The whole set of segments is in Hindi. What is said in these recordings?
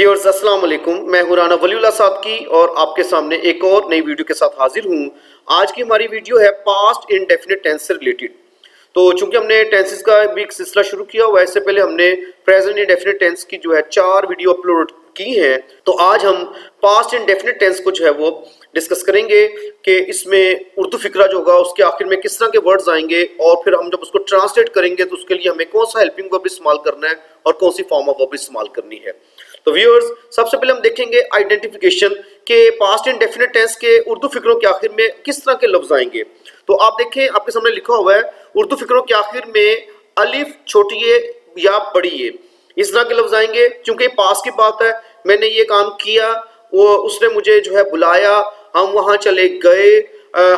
व्यूअर्स अस्सलाम वालेकुम, मैं हूं राना वलीउल्लाह सादकी और आपके सामने एक और नई वीडियो के साथ हाजिर हूं। आज की हमारी वीडियो है पास्ट इंडेफिनिट टेंस से रिलेटेड। तो चूंकि हमने टेंसेस का भी एक सिलसिला शुरू किया हुआ है, इससे पहले हमने प्रेजेंट इंडेफिनिट टेंस की जो है 4 वीडियो अपलोड की हैं। तो आज हम पास्ट इंडेफिनिट टेंस को जो है वो डिस्कस करेंगे कि इसमें उर्दू फिक्रा जो होगा उसके आखिर में किस तरह के वर्ड्स आएंगे और फिर हम जब उसको ट्रांसलेट करेंगे तो उसके लिए हमें कौन सा हेल्पिंग वर्ब इस्तेमाल करना है और कौन सी फॉर्म ऑफ वर्ब इस्तेमाल करनी है। तो व्यूअर्स, सबसे पहले हम देखेंगे आइडेंटिफिकेशन के पास्ट इंडेफिनिट टेंस के उर्दू फिक्रों के आखिर में किस तरह के लफ्ज आएंगे। तो आप देखें, आपके सामने लिखा हुआ है उर्दू फिक्रों के आखिर में अलिफ छोटी ए या बड़ी ए, इस तरह के लफ्ज आएंगे। क्योंकि पास की बात है, मैंने ये काम किया, वो उसने मुझे जो है बुलाया, हम वहां चले गए,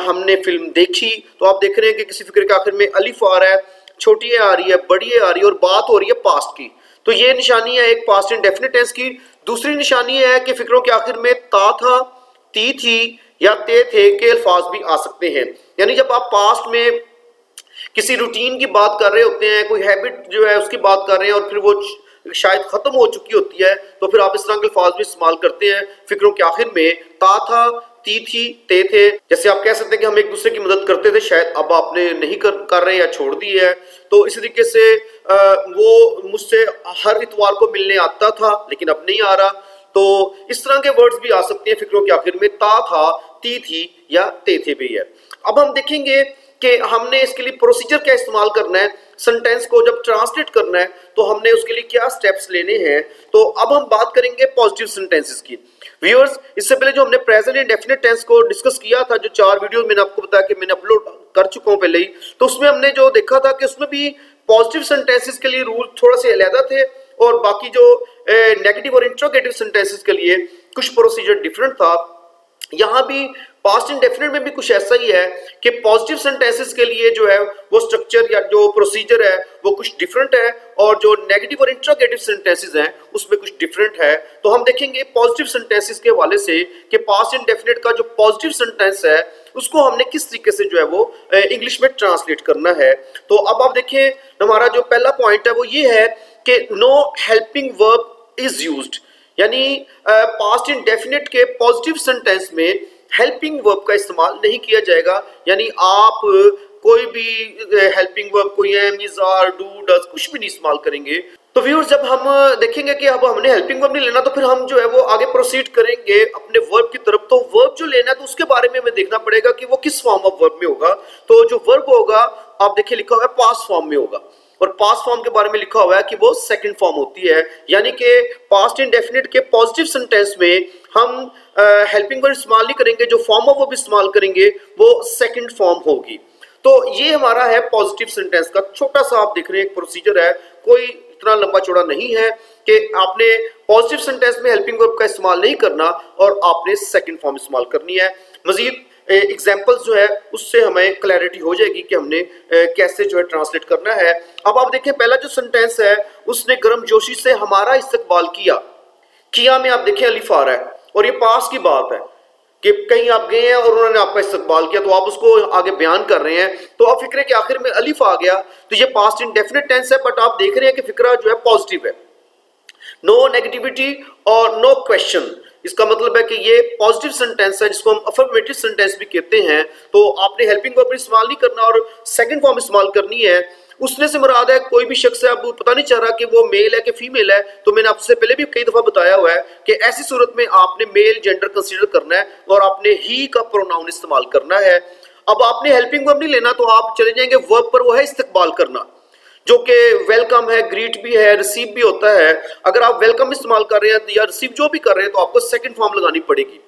हमने फिल्म देखी। तो आप देख रहे हैं कि किसी फिक्र के आखिर में अलिफ आ रहा है, छोटी ए आ रही है, बड़ी ए आ रही है और बात हो रही है पास्ट की। तो ये निशानी है एक पास्ट इंडेफिनिट टेंस की। दूसरी निशानी है कि फिक्रों के आखिर में ता था, ती थी या ते थे के अल्फाज भी आ सकते हैं। यानी जब आप पास्ट में किसी रूटीन की बात कर रहे होते हैं, कोई हैबिट जो है उसकी बात कर रहे हैं और फिर वो शायद खत्म हो चुकी होती है, तो फिर आप इस तरह के अल्फाज भी इस्तेमाल करते हैं फिक्रों के आखिर में। ता था, ती थी, ते थे। जैसे आप कह सकते हैं कि हम एक दूसरे की मदद करते थे, शायद अब आपने नहीं कर रहे या छोड़ दी है। तो इसी तरीके से वो मुझसे हर इतवार को मिलने आता था लेकिन अब नहीं आ रहा। तो इस तरह के वर्ड्स भी आ सकते हैं फिक्रों के आखिर में, ता था, ती थी या ते थे भी है। अब हम देखेंगे कि हमने इसके लिए प्रोसीजर क्या इस्तेमाल करना है। सेंटेंस को जब ट्रांसलेट करना है तो हमने उसके लिए क्या स्टेप्स लेने हैं। तो अब हम बात करेंगे पॉजिटिव सेंटेंसेस की। व्यूअर्स, इससे पहले जो हमने प्रेजेंट इंडेफिनिट टेंस को डिस्कस किया था, जो 4 वीडियो मैंने आपको बताया कि मैंने अपलोड कर चुका हूं पहले ही, तो उसमें हमने जो देखा था कि उसमें भी पॉजिटिव सेंटेंसेस के लिए रूल थोड़ा से अलग थे और बाकी जो नेगेटिव और इंट्रोगेटिव सेंटेंसेस के लिए कुछ प्रोसीजर डिफरेंट था। यहां भी पास्ट इंडेफिनिट में भी कुछ ऐसा ही है कि पॉजिटिव सेंटेंसेस के लिए जो है वो स्ट्रक्चर या जो प्रोसीजर है वो कुछ डिफरेंट है और जो नेगेटिव और इंट्रोगेटिव सेंटेंसेस हैं उसमें कुछ डिफरेंट है। तो हम देखेंगे पॉजिटिव सेंटेंसेस के हवाले से कि पास्ट इंडेफिनिट का जो पॉजिटिव सेंटेंस है उसको हमने किस तरीके से जो है वो इंग्लिश में ट्रांसलेट करना है। तो अब आप देखें, हमारा जो पहला पॉइंट है वो ये है कि no helping verb is used. यानी पास्ट इंडेफिनिट के पॉजिटिव सेंटेंस में हेल्पिंग वर्ब का इस्तेमाल नहीं किया जाएगा। यानी आप कोई भी हेल्पिंग वर्ब, कोई am, is, are, do, does कुछ भी नहीं इस्तेमाल करेंगे। तो व्यूअर्स, जब हम देखेंगे कि अब हमने हेल्पिंग वर्ब नहीं लेना तो फिर हम जो है वो आगे प्रोसीड करेंगे अपने वर्ब की तरफ। तो वर्ब जो लेना है तो उसके बारे में हमें देखना पड़ेगा कि वो किस फॉर्म ऑफ वर्ब में होगा। तो जो वर्ब होगा, आप देखिए लिखा हुआ है पास्ट फॉर्म में होगा और पास्ट फॉर्म के बारे में लिखा हुआ है कि वो सेकंड फॉर्म होती है। यानी कि पास्ट इंडेफिनिट के पॉजिटिव सेंटेंस में हम हेल्पिंग वर्ब इस्तेमाल नहीं करेंगे, जो फॉर्म ऑफ वर्ब इस्तेमाल करेंगे वो सेकंड फॉर्म होगी। तो ये हमारा है पॉजिटिव सेंटेंस का छोटा सा, आप देख रहे हैं एक प्रोसीजर है, कोई इतना लंबा चौड़ा नहीं है कि आपने पॉजिटिव सेंटेंस में हेल्पिंग वर्ब का इस्तेमाल नहीं करना और आपने सेकंड फॉर्म इस्तेमाल करनी है। मजीद एग्जाम्पल्स जो है उससे हमें क्लैरिटी हो जाएगी कि हमने कैसे जो है ट्रांसलेट करना है। अब आप देखें, पहला जो सेंटेंस है, उसने गर्मजोशी से हमारा इस्तकबाल किया। किया में आप देखें अलिफ आ रहा है और ये पास की बात है कि कहीं आप गए हैं और उन्होंने आपका इस्तकबाल किया, तो आप उसको आगे बयान कर रहे हैं। तो अब फिक्रे के आखिर में अलिफ आ गया तो ये पास्ट इंडेफिनिट टेंस है, बट आप देख रहे हैं कि फिक्रा जो है पॉजिटिव है, नो नेगेटिविटी और नो क्वेश्चन। इसका मतलब है कि ये पॉजिटिव सेंटेंस है जिसको हम अफर्मेटिव सेंटेंस भी कहते हैं। तो आपने हेल्पिंग वर्ब इस्तेमाल नहीं करना और सेकंड फॉर्म इस्तेमाल करनी है। उसने से मुराद है कोई भी शख्स है, अब पता नहीं चल रहा कि वो मेल है कि फीमेल है। तो मैंने आपसे पहले भी कई दफा बताया हुआ है कि ऐसी सूरत में आपने मेल जेंडर कंसीडर करना है और आपने ही का प्रोनाउन इस्तेमाल करना है। अब आपने हेल्पिंग वर्ब नहीं लेना तो आप चले जाएंगे वर्ब पर, वो है इस्तकबाल करना, जो कि वेलकम है, ग्रीट भी है, रिसीव भी होता है। अगर आप वेलकम इस्तेमाल कर रहे हैं या रिसीव जो भी कर रहे हैं तो आपको सेकंड फॉर्म लगानी पड़ेगी।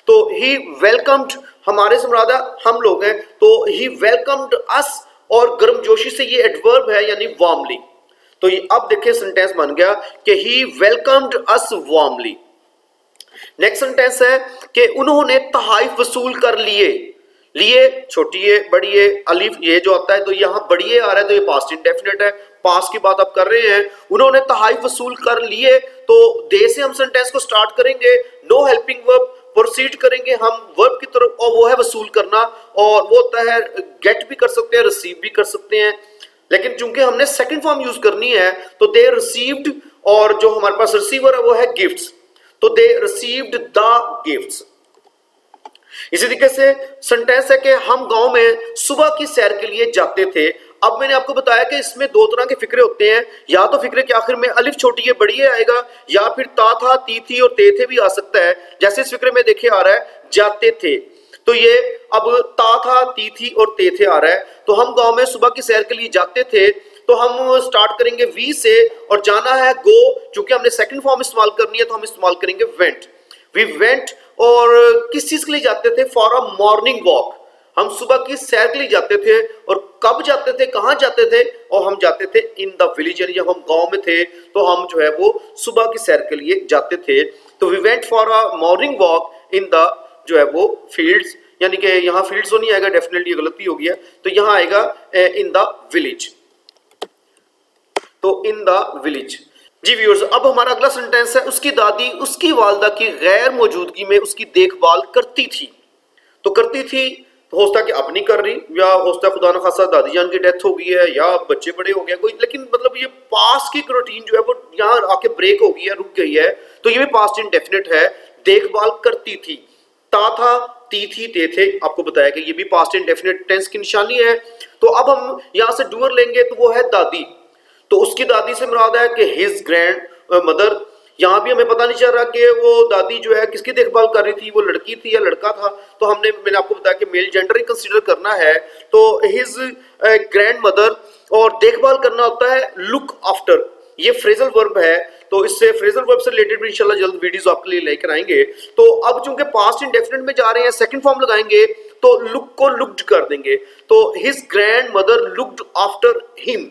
तो ही वेलकम्ड, हमारे से मुराद हम लोग हैं, तो ही वेलकम्ड अस और गर्मजोशी से ये एडवर्ब है यानी वार्मली। तो ये अब देखिए सेंटेंस बन गया कि ही वेलकम्ड अस वार्मली। नेक्स्ट सेंटेंस है कि उन्होंने तहाइफ वसूल कर लिए। लिए छोटी ए, बड़ी ए, अलिफ ये जो आता है, तो यहाँ बड़ी ए आ रहा है तो ये पास्ट इंडेफिनिट है, पास्ट की बात आप कर रहे हैं। उन्होंने तहाइफ वसूल कर लिए, तो दे से हम सेंटेंस को स्टार्ट करेंगे, नो हेल्पिंग वर्ब, प्रोसीड करेंगे हम वर्ब की तरफ और वो है वसूल करना, और वो होता है गेट भी कर सकते हैं, रिसीव भी कर सकते हैं। लेकिन चूंकि हमने सेकंड फॉर्म यूज करनी है तो दे रिसीव्ड, और जो हमारे पास रिसीवर है वो है गिफ्ट्स। तो दे रिसीव्ड द गिफ्ट्स। इसी तरीके से सेंटेंस है कि हम गांव में सुबह की सैर के लिए जाते थे। अब मैंने आपको बताया कि इसमें दो तरह के फिक्रे होते हैं, या तो फिक्रे के आखिर में अलिफ छोटी है बड़ी है आएगा, या फिर ता था ती थी और ते थे भी आ सकता है। जैसे इस फिक्रे में देखिए आ रहा है जाते थे, तो ये अब ता था ती थी और ते थे आ रहा है। तो हम गांव में सुबह की सैर के लिए जाते थे, तो हम स्टार्ट करेंगे वी से, और जाना है गो, चूंकि हमने सेकंड फॉर्म इस्तेमाल करनी है तो हम इस्तेमाल करेंगे वेंट। वी वेंट, और किस चीज के लिए जाते थे? For a morning walk. हम सुबह की सैर के लिए जाते थे, और कब जाते थे, कहां जाते थे? और हम जाते थे इन द विलेज, यानी जब हम गांव में थे तो हम जो है वो सुबह की सैर के लिए जाते थे। तो we went for a morning walk in the जो है वो फील्ड्स, यानी कि यहाँ फील्ड्स तो नहीं आएगा, डेफिनेटली गलती हो गया, तो यहाँ आएगा इन द विलेज। तो इन द विलेज। जी व्यूअर्स, अब हमारा अगला सेंटेंस है उसकी दादी उसकी वालदा की गैर मौजूदगी में उसकी देखभाल करती थी। तो करती थी, तो हो सकता है कि अब नहीं कर रही, या हो सकता है खुदा न खासा दादी जान की डेथ हो गई है, या बच्चे बड़े हो गए कोई, लेकिन मतलब ये पास्ट की रूटीन जो है वो यहाँ आके ब्रेक हो गई है, रुक गई है, तो ये भी पास्ट इंडेफिनिट है। देखभाल करती थी, ता था ती थी ते थे, आपको बताया कि ये भी पास्ट इंडेफिनिट टेंस की निशानी है। तो अब हम यहाँ से डूअर लेंगे, तो वो है दादी। तो उसकी दादी से मुराद है कि हिज ग्रैंड मदर। यहाँ भी हमें पता नहीं चल रहा कि वो दादी जो है किसकी देखभाल कर रही थी, वो लड़की थी या लड़का था, तो मैंने आपको बताया कि मेल जेंडर ही कंसीडर करना है। तो हिज ग्रैंड मदर, और देखभाल करना होता है लुक आफ्टर, ये फ्रेजल वर्ब है, तो इससे फ्रेजल वर्ब से रिलेटेड भी इंशाल्लाह जल्द वीडियोस आपके लिए लेकर आएंगे। तो अब चूंकि पास्ट इंडेफिनिट में जा रहे हैं, सेकंड फॉर्म लगाएंगे तो लुक को लुक्ड कर देंगे। तो his grandmother looked after him,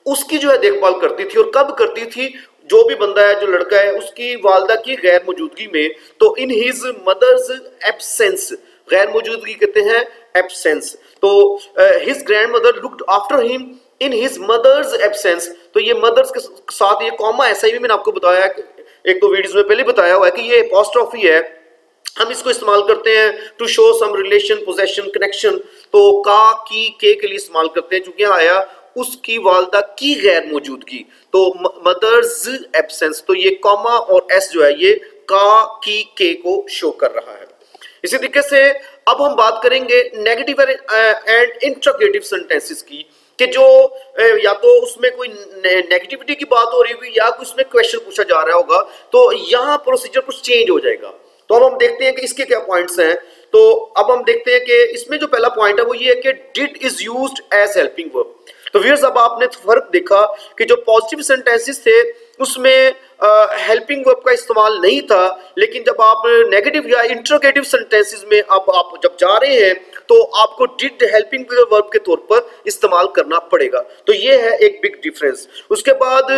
उसकी जो है देखभाल करती थी, और कब करती थी? जो भी बंदा है, जो लड़का है, उसकी वालदा की गैर मौजूदगी में। तो इन हिज मदर्स एब्सेंस, गैर मौजूदगी कहते हैं एब्सेंस। तो his grandmother looked after him in his mother's absence. तो ये मदर्स के साथ ये कॉमा, ऐसा ही भी मैंने आपको बताया, एक दो वीडियोस में पहले बताया हुआ है कि ये अपॉस्ट्रोफी है, हम इसको इस्तेमाल करते हैं to show some relation, possession, connection. तो का, की, के लिए इस्तेमाल करते हैं, चूंकि आया उसकी वालदा की गैर मौजूदगी, तो मदर्स एब्सेंस, तो ये कॉमा और एस जो है ये का, की, के को शो कर रहा है। इसी तरीके से अब हम बात करेंगे नेगेटिव एंड इंट्रोगेटिव सेंटेंसेस की, कि जो या तो उसमें कोई नेगेटिविटी की बात हो रही होगी, या कुछ उसमें क्वेश्चन पूछा जा रहा होगा, तो यहाँ प्रोसीजर कुछ चेंज हो जाएगा। तो अब हम देखते हैं कि इसके क्या पॉइंट्स हैं। तो अब हम देखते हैं कि इसमें जो पहला पॉइंट है वो ये है कि did is used as helping verb. तो व्यूअर्स, अब आपने फर्क देखा कि जो पॉजिटिव सेंटेंसेस थे उसमें हेल्पिंग वर्ब का इस्तेमाल नहीं था, लेकिन जब आप नेगेटिव या इंट्रोगेटिव सेंटेंसेस में अब आप जब जा रहे हैं तो आपको डिड हेल्पिंग वर्ब के तौर पर इस्तेमाल करना पड़ेगा। तो ये है एक बिग डिफरेंस। उसके बाद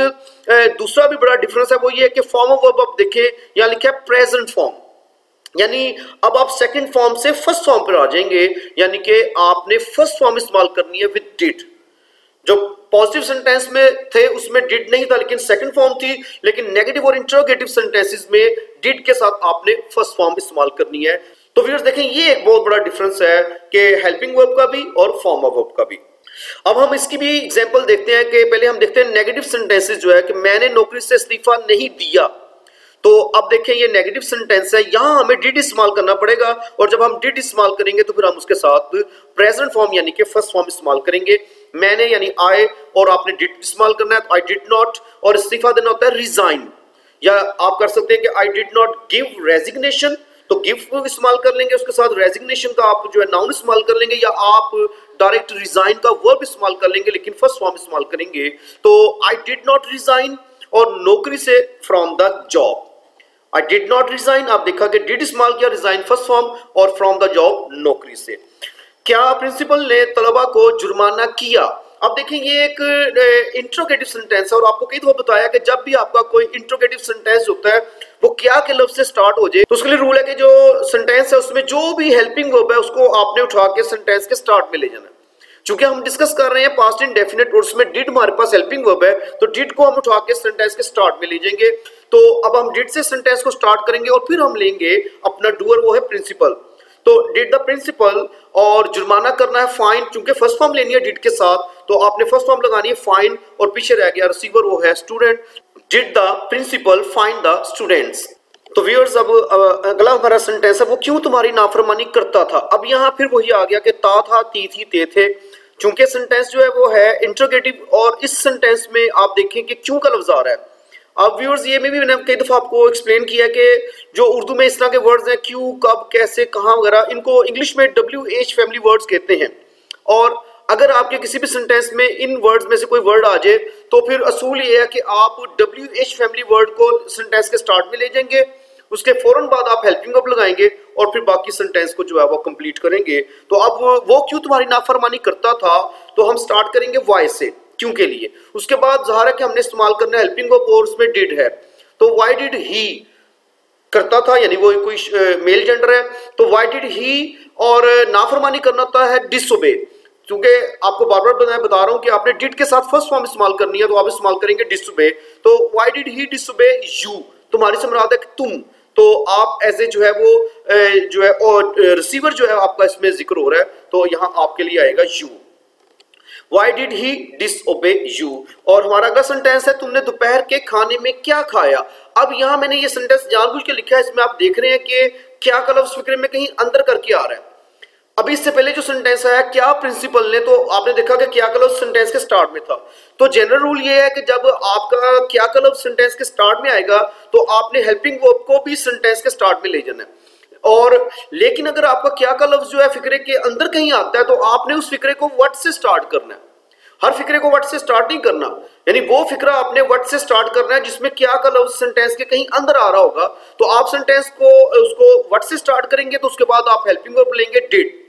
दूसरा भी बड़ा डिफरेंस है, वो ये है कि फॉर्म ऑफ वर्ब आप देखें, यहाँ लिखा है प्रेजेंट फॉर्म, यानी अब आप सेकंड फॉर्म से फर्स्ट फॉर्म पर आ जाएंगे, यानी कि आपने फर्स्ट फॉर्म इस्तेमाल करनी है विद डिड। जो पॉजिटिव सेंटेंस में थे उसमें डिड नहीं था लेकिन सेकंड फॉर्म थी, लेकिन नेगेटिव और इंटरोगेटिव सेंटेंसेस में डिड के साथ आपने फर्स्ट फॉर्म इस्तेमाल करनी है। तो व्यूअर्स देखें, ये एक बहुत बड़ा डिफरेंस है कि हेल्पिंग वर्ब का भी और फॉर्म ऑफ वर्ब का भी। अब हम इसकी भी एग्जांपल देखते हैं कि पहले हम देखते हैं नेगेटिव सेंटेंसेस जो है कि मैंने नौकरी से इस्तीफा नहीं दिया। तो अब देखें ये नेगेटिव सेंटेंस है, यहां हमें डिड इस्तेमाल करना पड़ेगा, और जब हम डिड इस्तेमाल करेंगे तो फिर हम उसके साथ प्रेजेंट फॉर्म यानी कि फर्स्ट फॉर्म इस्तेमाल करेंगे। मैंने यानी आई, और आपने डिड इस्तेमाल करना है तो आई डिड नॉट, और इस्तीफा देना होता है रिजाइन, या आप कर सकते हैं कि I did not give resignation, तो गिव इस्तेमाल कर लेंगे, उसके साथ रेजिग्नेशन का आप जो है नाउन इस्तेमाल कर लेंगे, या आप डायरेक्ट रिजाइन का वर्ब इस्तेमाल कर लेंगे लेकिन फर्स्ट फॉर्म इस्तेमाल करेंगे। तो आई डिड नॉट रिजाइन, और नौकरी से from the job. I did not resign, आप देखा कि डिड इस्तेमाल किया, रिजाइन फर्स्ट फॉर्म, और फ्रॉम द जॉब नौकरी से। क्या प्रिंसिपल ने तलबा को जुर्माना किया? अब देखें ये एक इंट्रोगेटिव सेंटेंस है, और आपको कई दफा बताया कि जब भी आपका कोई इंट्रोगेटिव सेंटेंस होता है वो क्या के लफ्ज से स्टार्ट हो जाए, तो उसके लिए रूल है कि जो सेंटेंस है उसमें जो भी हेल्पिंग वर्ब है उसको आपने उठा के सेंटेंस के स्टार्ट में ले जाना। चूंकि हम डिस्कस कर रहे हैं पास्ट इंडेफिनिट और उसमें डिड हमारे पास हेल्पिंग वर्ब है, तो डिड को हम उठा के सेंटेंस के स्टार्ट में ले जाएंगे। तो अब हम डिड से सेंटेंस को स्टार्ट करेंगे और फिर हम लेंगे अपना डूअर, वो है प्रिंसिपल। तो डिड द प्रिंसिपल, और जुर्माना करना है फाइन, क्योंकि फर्स्ट फॉर्म लेनी है डिड के साथ तो आपने फर्स्ट फॉर्म लगानी है फाइन, और पीछे रह गया रिसीवर, वो है student. Did the principal fine the students. तो व्यूअर्स अब अगला हमारा सेंटेंस है, वो क्यों तुम्हारी नाफरमानी करता था। अब यहाँ फिर वही आ गया कि ता था, ती थी, ते थे। चूंकि सेंटेंस जो है वो है इंट्रोगेटिव, और इस सेंटेंस में आप देखें कि क्यों का लफ्ज आ रहा है। अब व्यूअर्स ये में भी मैंने कई दफा आपको एक्सप्लेन किया कि जो उर्दू में इस तरह के वर्ड्स हैं, क्यों, कब, कैसे, कहाँ वगैरह, इनको इंग्लिश में WH फैमिली वर्ड्स कहते हैं। और अगर आपके किसी भी सेंटेंस में इन वर्ड्स में से कोई वर्ड आ जाए तो फिर असूल ये है कि आप WH फैमिली वर्ड को सेंटेंस के स्टार्ट में ले जाएंगे, उसके फौरन बाद आप हेल्पिंग वर्ब लगाएंगे और फिर बाकी सेंटेंस को जो है वो कंप्लीट करेंगे। तो अब वो क्यों तुम्हारी नाफरमानी करता था, तो हम स्टार्ट करेंगे वाई से, क्यों के लिए। उसके बाद ज़ाहिर है कि हमने इस्तेमाल करना है हेल्पिंग वर्ब और उसमें डिड है। तो वाई डिड ही करता था, यानी वो कोई मेल जेंडर है, तो वाई डिड ही। और नाफरमानी करना होता है डिसोबे, क्योंकि आपको बार बार बता रहा हूं कि आपने डिड के साथ फर्स्ट फॉर्म इस्तेमाल करनी है, तो आप इस्तेमाल करेंगे डिसोबे। तो why did he disobey you, तुम्हारी से मुराद है कि तुम, तो आप ऐसे जो है वो जो है और रिसीवर जो है आपका इसमें जिक्र हो रहा है, तो यहां आपके लिए आएगा you. Why did he disobey you. और हमारा अगला सेंटेंस है, तुमने दोपहर के खाने में क्या खाया। अब यहां मैंने ये सेंटेंस जानबूझ के लिखा है, इसमें आप देख रहे हैं कि क्या का लफ्ज फिक्रे में कहीं अंदर करके आ रहा है। अभी इससे पहले जो सेंटेंस आया क्या प्रिंसिपल ने, तो आपने देखा कि क्या का लफ्ज सेंटेंस के स्टार्ट में था। तो जनरल रूल ये है कि जब आपका क्या का लफ्ज सेंटेंस के स्टार्ट में आएगा तो आपने हेल्पिंग वर्ब को भी सेंटेंस के स्टार्ट में ले जाना है। और लेकिन अगर आपका क्या का लफ्ज जो है फिक्रे के अंदर कहीं आता है तो आपने उस फिक्रे को व्हाट से स्टार्ट करना है। हर फिक्रे को व्हाट से स्टार्ट नहीं करना, यानी वो फिक्रा आपने व्हाट से स्टार्ट करना है जिसमें क्या का लफ्ज सेंटेंस के कहीं अंदर आ रहा होगा। तो आप सेंटेंस को उसको व्हाट से स्टार्ट करेंगे, तो उसके बाद आप हेल्पिंग वर्ब लेंगे डिड।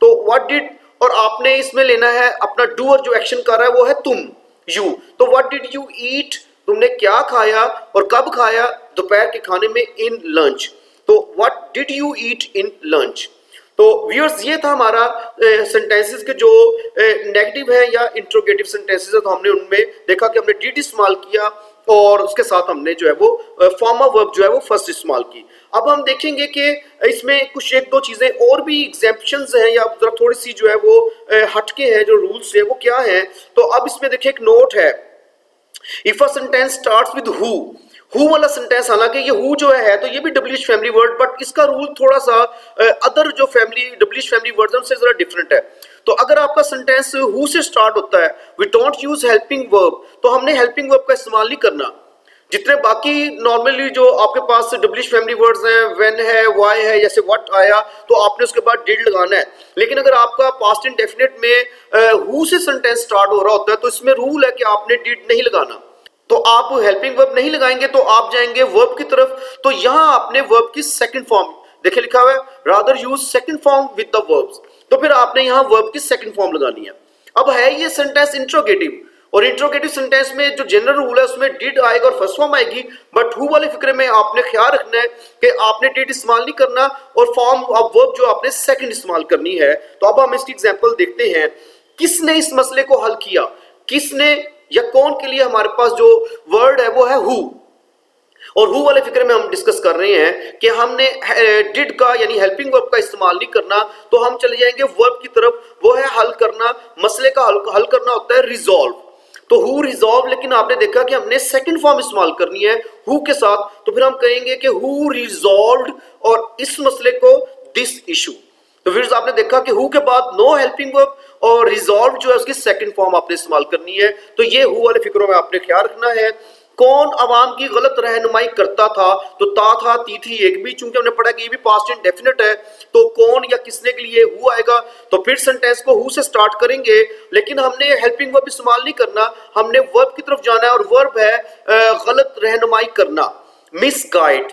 तो व्हाट डिड, और आपने इसमें लेना है अपना डूअर जो एक्शन कर रहा है वो है तुम, यू। तो व्हाट डिड यू ईट, तुमने क्या खाया और कब खाया, दोपहर के खाने में, इन लंच। तो what did you eat in lunch. तो व्यूअर्स ये था हमारा सेंटेंसेस के जो नेगेटिव है या इंट्रोगेटिव सेंटेंसेस है, तो हमने उनमें देखा कि हमने डिड इस्तेमाल किया और उसके साथ हमने जो है वो फॉर्म ऑफ वर्ब जो है वो फर्स्ट इस्तेमाल की। अब हम देखेंगे कि इसमें कुछ एक दो चीजें और भी एग्जाम्पशंस हैं या जरा थोड़ी सी जो है वो हटके हैं, जो रूल्स है वो क्या है। तो अब इसमें देखिए एक नोट है, if a sentence starts with who वाला सेंटेंस, हालांकि ये हु जो है तो ये भी WH फैमिली वर्ड, बट इसका रूल थोड़ा सा अदर जो फैमिली WH फैमिली वर्ड से जरा डिफरेंट है। तो अगर आपका सेंटेंस हु से स्टार्ट होता है, we don't use helping verb, तो हमने हेल्पिंग वर्ब का इस्तेमाल नहीं करना। जितने बाकी नॉर्मली जो आपके पास WH फैमिली वर्ड्स हैं, व्हेन है, व्हाई है, जैसे व्हाट आया तो आपने उसके बाद डिड लगाना है। लेकिन अगर आपका पास्ट इंडेफिनिट में हु से सेंटेंस स्टार्ट हो रहा होता है तो इसमें रूल है कि आपने डिड नहीं लगाना। तो आप हेल्पिंग वर्ब नहीं लगाएंगे तो आप जाएंगे वर्ब की तरफ। तो यहां आपने वर्ब की सेकंड फॉर्म देखिए लिखा हुआ है, rather use second form with the verbs, तो फिर आपने यहां वर्ब की सेकंड फॉर्म लगानी है। अब है ये सेंटेंस इंट्रोगेटिव, और इंट्रोगेटिव सेंटेंस में जो जनरल रूल है उसमें डिड आएगा और फर्स्ट फॉर्म आएगी, बट हु वाले फिक्रे में आपने ख्याल रखना है कि आपने डिड इस्तेमाल नहीं करना और फॉर्म ऑफ वर्ब जो आपने सेकंड इस्तेमाल करनी है। तो अब हम इसकी एग्जांपल देखते हैं, किसने इस मसले को हल किया, किसने या कौन के लिए हमारे पास जो वर्ड है वो है हु। और हु वाले फिक्रे में हम डिस्कस कर रहे हैं कि हमने डिड का यानी हेल्पिंग वर्ब का इस्तेमाल नहीं करना, तो हम चले जाएंगे वर्ब की तरफ, वो है हल करना। मसले का हल करना होता है रिजॉल्व। तो हु रिजॉल्व, लेकिन आपने देखा कि हमने सेकंड फॉर्म इस्तेमाल करनी है हु के साथ, तो फिर हम कहेंगे कि हु रिजॉल्व्ड और इस मसले को दिस इशू। तो फिर आपने देखा कि हु के बाद नो हेल्पिंग वर्ब और रिजॉल्व जो है उसकी सेकंड फॉर्म आपने इस्तेमाल करनी है। तो ये हु वाले फिक्रों में आपने ख्याल रखना है। कौन अवाम की गलत रहनुमाई करता था, तो ता था, ती थी, एक भी, चूंकि हमने पढ़ा कि ये भी पास्ट इंडेफिनिट है, तो कौन या किसने के लिए हु आएगा। तो फिर सेंटेंस को हु से स्टार्ट करेंगे, लेकिन हमने हेल्पिंग वर्ब इस्तेमाल नहीं करना, हमने वर्ब की तरफ जाना है, और वर्ब है गलत रहनुमाई करना, मिसगाइड।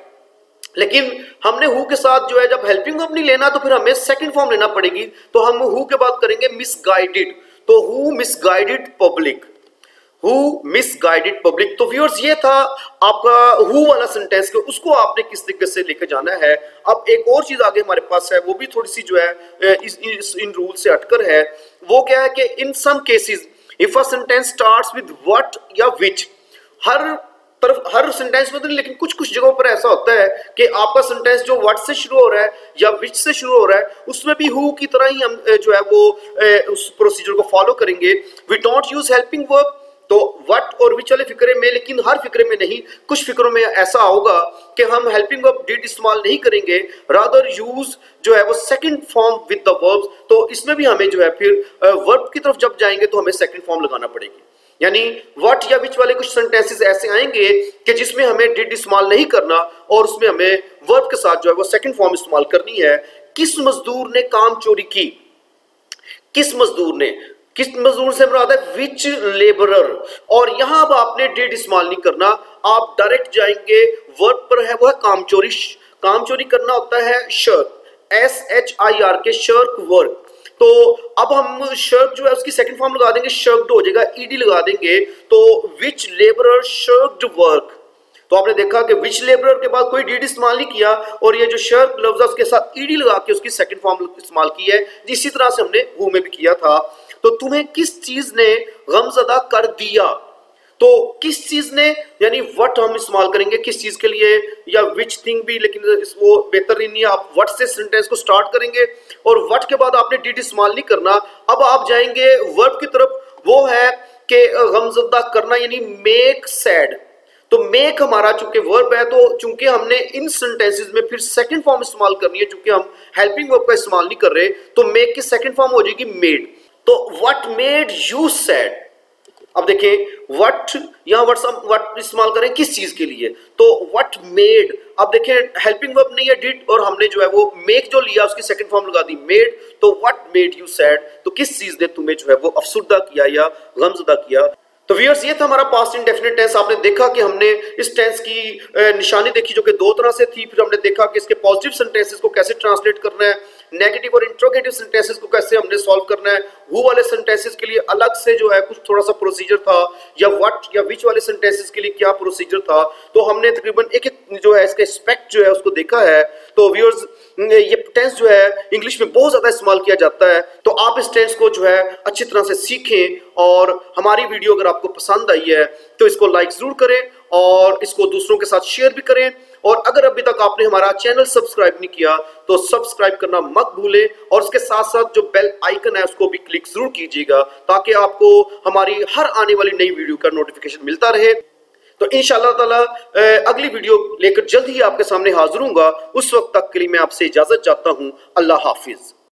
लेकिन हमने हु के साथ जो है जब हेल्पिंग वर्ब नहीं लेना तो फिर हमें सेकंड फॉर्म लेना पड़ेगी, तो हम हु के बाद करेंगे मिसगाइडेड। तो who misguided public, who misguided public. तो व्यूअर्स ये था आपका हु वाला सेंटेंस के, उसको आपने किस तरीके से लेकर जाना है। अब एक और चीज आगे हमारे पास है, वो भी थोड़ी सी जो है इन रूल से हटकर है। वो क्या है कि in some cases if a sentence starts with what or which, हर सेंटेंस में तो नहीं, लेकिन कुछ कुछ जगहों पर ऐसा होता है कि आपका सेंटेंस जो व्हाट से शुरू हो रहा है या विच से शुरू हो रहा है, उसमें भी हु की तरह ही हम जो है वो उस प्रोसीजर को फॉलो करेंगे। We don't use helping verb, तो व्हाट और विच वाले फिक्रे में, लेकिन हर फिक्रे में नहीं, कुछ फिक्रों में ऐसा होगा कि हम हेल्पिंग वर्ब डिड इस्तेमाल नहीं करेंगे, रादर यूज जो है वो second form with the verbs. तो इसमें भी हमें जो है फिर वर्ब की तरफ जब जाएंगे तो हमें सेकंड फॉर्म लगाना पड़ेगी। यानी व्हाट या विच वाले कुछ सेंटेंसेस ऐसे आएंगे कि जिसमें हमें डिड इस्तेमाल नहीं करना और उसमें हमें वर्ब के साथ जो है वो सेकंड फॉर्म इस्तेमाल करनी है। किस मजदूर ने काम चोरी की? किस मजदूर ने, किस मजदूर से मुराद है विच लेबरर, और यहां अब आपने डिड इस्तेमाल नहीं करना, आप डायरेक्ट जाएंगे वर्ब पर, है वो है काम चोरी। काम चोरी करना होता है शर्क, SHIRK, शर्क वर्क। तो अब हम शर्क जो है उसकी सेकंड फॉर्म लगा देंगे, शर्क्ड हो जाएगा, ईडी लगा देंगे, तो विच लेबरर शर्क्ड वर्क। तो आपने देखा कि विच लेबरर के बाद कोई डिड इस्तेमाल नहीं किया और ये जो शर्क लफ्ज है उसके साथ ईडी लगा के उसकी सेकंड फॉर्म इस्तेमाल की है। इसी तरह से हमने हु में भी किया था। तो तुम्हें किस चीज ने गमज़दा कर दिया? तो किस चीज ने, यानी व्हाट हम इस्तेमाल करेंगे किस चीज के लिए, या विच थिंग भी, लेकिन वो बेहतर नहीं है। आप व्हाट से सेंटेंस को स्टार्ट करेंगे और व्हाट के बाद आपने डिड इस्तेमाल नहीं करना। अब आप जाएंगे वर्ब की तरफ, वो है कि गमज़दा करना, यानी मेक सैड। तो मेक हमारा चूंकि वर्ब है, तो चूंकि हमने इन सेंटेंसेस में फिर सेकंड फॉर्म इस्तेमाल करनी है, चूंकि हम हेल्पिंग वर्ब का इस्तेमाल नहीं कर रहे, तो मेक की सेकंड फॉर्म हो जाएगी मेड। तो व्हाट मेड यू सैड। अब देखें व्हाट, यहां व्हाट इस्तेमाल करें किस चीज के लिए, तो व्हाट मेड। अब देखें हेल्पिंग वर्ब नहीं है डिड, और हमने जो है वो मेक जो लिया उसकी सेकंड फॉर्म लगा दी मेड। तो व्हाट मेड यू सैड, तो किस चीज ने तुम्हें जो है वो अफसुर्दा किया या गमज़दा किया। तो व्यूअर्स ये था हमारा पास्ट इंडेफिनिट टेंस। आपने देखा कि हमने इस टेंस की निशानी देखी जो कि दो तरह से थी, फिर हमने देखा कि इसके पॉजिटिव सेंटेंसेस को कैसे ट्रांसलेट करना है, नेगेटिव और इंट्रोगेटिव सेंटेंसेस को कैसे हमने सॉल्व करना है, हु वाले सेंटेंसेस के लिए अलग से जो है कुछ थोड़ा सा प्रोसीजर था, या व्हाट या विच वाले सेंटेंसेस के लिए क्या प्रोसीजर था। तो हमने तकरीबन एक एक जो है इसका एस्पेक्ट जो है उसको देखा है। तो व्यूअर्स ये टेंस जो है इंग्लिश में बहुत ज्यादा इस्तेमाल किया जाता है, तो आप इस टेंस को जो है अच्छी तरह से सीखें। और हमारी वीडियो अगर आपको पसंद आई है तो इसको लाइक जरूर करें और इसको दूसरों के साथ शेयर भी करें। और अगर अभी तक आपने हमारा चैनल सब्सक्राइब नहीं किया तो सब्सक्राइब करना मत भूलें, और उसके साथ साथ जो बेल आइकन है उसको भी क्लिक जरूर कीजिएगा, ताकि आपको हमारी हर आने वाली नई वीडियो का नोटिफिकेशन मिलता रहे। तो इंशाअल्लाह ताला अगली वीडियो लेकर जल्द ही आपके सामने हाजिर हूंगा। उस वक्त तक के लिए मैं आपसे इजाजत चाहता हूं। अल्लाह हाफिज।